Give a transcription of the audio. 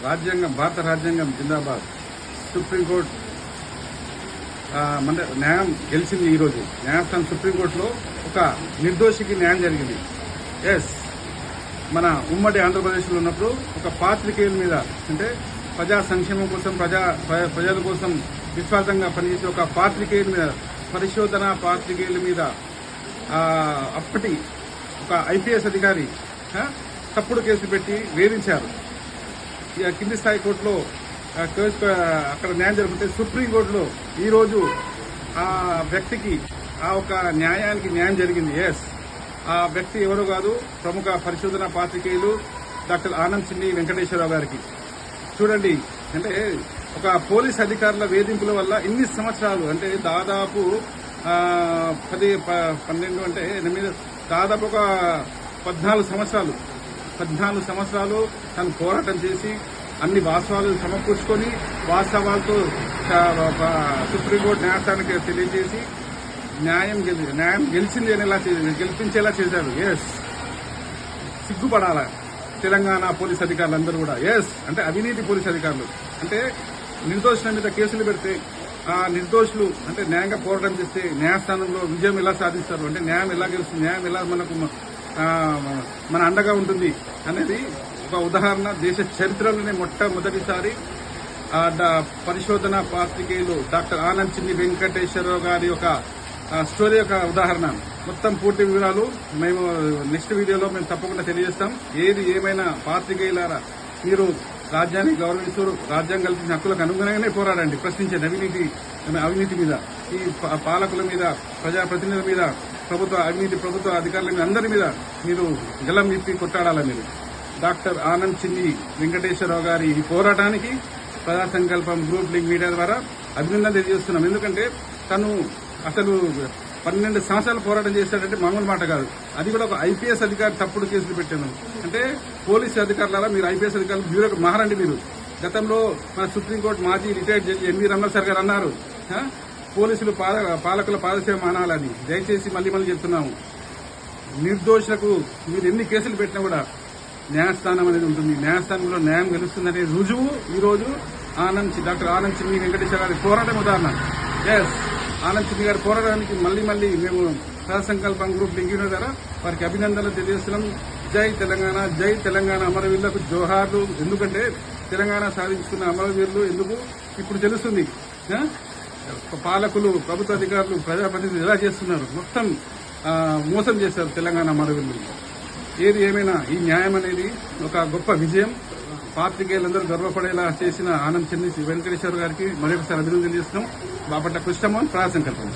రాజ్యాంగం, భారత రాజ్యాంగం జిందాబాద్. సుప్రీంకోర్టు మన న్యాయం గెలిచింది. ఈరోజు న్యాయస్థానం సుప్రీంకోర్టులో ఒక నిర్దోషికి న్యాయం జరిగింది. ఎస్, మన ఉమ్మడి ఆంధ్రప్రదేశ్లో ఉన్నప్పుడు ఒక పాత్రికేయుల మీద, అంటే ప్రజా సంక్షేమం కోసం, ప్రజల కోసం నిస్వార్థంగా పనిచేసే ఒక పాత్రికేయుల మీద, పరిశోధన పాత్రికేయుల మీద అప్పటి ఒక ఐపీఎస్ అధికారి తప్పుడు కేసు పెట్టి వేధించారు. కింది స్థాయి కోర్టులో అక్కడ న్యాయం జరుగుతుంటే సుప్రీంకోర్టులో ఈరోజు ఆ వ్యక్తికి, ఆ ఒక న్యాయానికి న్యాయం జరిగింది. ఎస్, ఆ వ్యక్తి ఎవరో కాదు, ప్రముఖ పరిశోధన పాత్రికేయులు డాక్టర్ ఆనం చిన్ని వెంకటేశ్వరరావు గారికి. చూడండి, అంటే ఒక పోలీస్ అధికారుల వేధింపుల వల్ల ఇన్ని సంవత్సరాలు, అంటే దాదాపు 12 అంటే 8, దాదాపు ఒక 14 సంవత్సరాలు తను పోరాటం చేసి అన్ని వాస్తవాలు సమకూర్చుకొని వాస్తవాలతో సుప్రీంకోర్టు న్యాయస్థానానికి తెలియజేసి న్యాయం గెలిచింది అనేలా గెలిపించేలా చేశారు. ఎస్, సిగ్గుపడాల తెలంగాణ పోలీస్ అధికారులందరూ కూడా. ఎస్, అంటే అవినీతి పోలీస్ అధికారులు, అంటే నిర్దోషుల మీద కేసులు పెడితే ఆ నిర్దోషులు అంటే న్యాయంగా పోరాటం చేస్తే న్యాయస్థానంలో విజయం ఎలా సాధిస్తారు, అంటే న్యాయం ఎలా గెలుస్తుంది, న్యాయం ఎలా మన అండగా ఉంటుంది అనేది ఒక ఉదాహరణ. దేశ చరిత్రలోనే మొట్టమొదటిసారి పరిశోధన పాత్రికేయులు డాక్టర్ ఆనం చిన్ని వెంకటేశ్వరరావు గారి ఒక స్టోరీ యొక్క ఉదాహరణ. మొత్తం పూర్తి వివరాలు మేము నెక్స్ట్ వీడియోలో మేము తప్పకుండా తెలియజేస్తాం. ఏది ఏమైనా పాత్రికేయులారా, మీరు రాజ్యాన్ని గౌరవిస్తూ రాజ్యాంగం కల్పించిన హక్కులకు అనుగుణంగానే పోరాడండి. ప్రశ్నించండి అవినీతి మీద, ఈ పాలకుల మీద, ప్రజాప్రతినిధుల మీద, ప్రభుత్వ అధికారుల మీద, అందరి మీద మీరు గలం విప్పి కొట్టాడాలి. మీరు డాక్టర్ ఆనం చిన్ని వెంకటేశ్వరరావు గారి ఈ పోరాటానికి ప్రజా సంకల్పం గ్రూప్ లింక్ మీడియా ద్వారా అభినందన తెలియజేస్తున్నాం. ఎందుకంటే తను అసలు 12 సంవత్సరాలు పోరాటం చేస్తాడంటే మామూలు మాట కాదు. అది కూడా ఒక ఐపీఎస్ అధికారి తప్పుడు కేసులు పెట్టాను. అంటే పోలీసు అధికారులారా, మీరు ఐపీఎస్ అధికారులు బ్యూరోకి మారండి. మీరు గతంలో మన సుప్రీంకోర్టు మాజీ retired judge NV Ramana sir గారు అన్నారు, పోలీసులు పాలకుల పాదసేవ మానాలని. దయచేసి మళ్ళీ చెప్తున్నాము, నిర్దోషులకు మీరు ఎన్ని కేసులు పెట్టినా కూడా న్యాయస్థానం అనేది ఉంటుంది. న్యాయస్థానంలో న్యాయం గెలుస్తుందనే రుజువు ఈరోజు డాక్టర్ ఆనం చిన్ని వెంకటేశ్వర గారి పోరాటం ఉదాహరణ. ఎస్, ఆనం చిన్ని గారి పోరాటానికి మళ్ళీ మేము ప్రజా సంకల్పం గ్రూప్ లింక్ ద్వారా వారికి అభినందనలు తెలియజేస్తున్నాం. జై తెలంగాణ, జై తెలంగాణ అమరవీరులకు జోహార్లు. ఎందుకంటే తెలంగాణ సాధించుకున్న అమరవీరులు ఎందుకు ఇప్పుడు తెలుస్తుంది. పాలకులు, ప్రభుత్వ అధికారులు, ప్రజాప్రతినిధులు ఎలా చేస్తున్నారు, మొత్తం మోసం చేశారు తెలంగాణ అమరవీరులు. ఏది ఏమైనా ఈ న్యాయం అనేది ఒక గొప్ప విజయం. పాత్రికేయులందరూ గర్వపడేలా చేసిన ఆనం చిన్ని వెంకటేశ్వర గారికి మరొకసారి అభినందనలు చేస్తున్నాం. బాపట్ల కృష్ణమోహన్, ప్రజా సంకల్పం.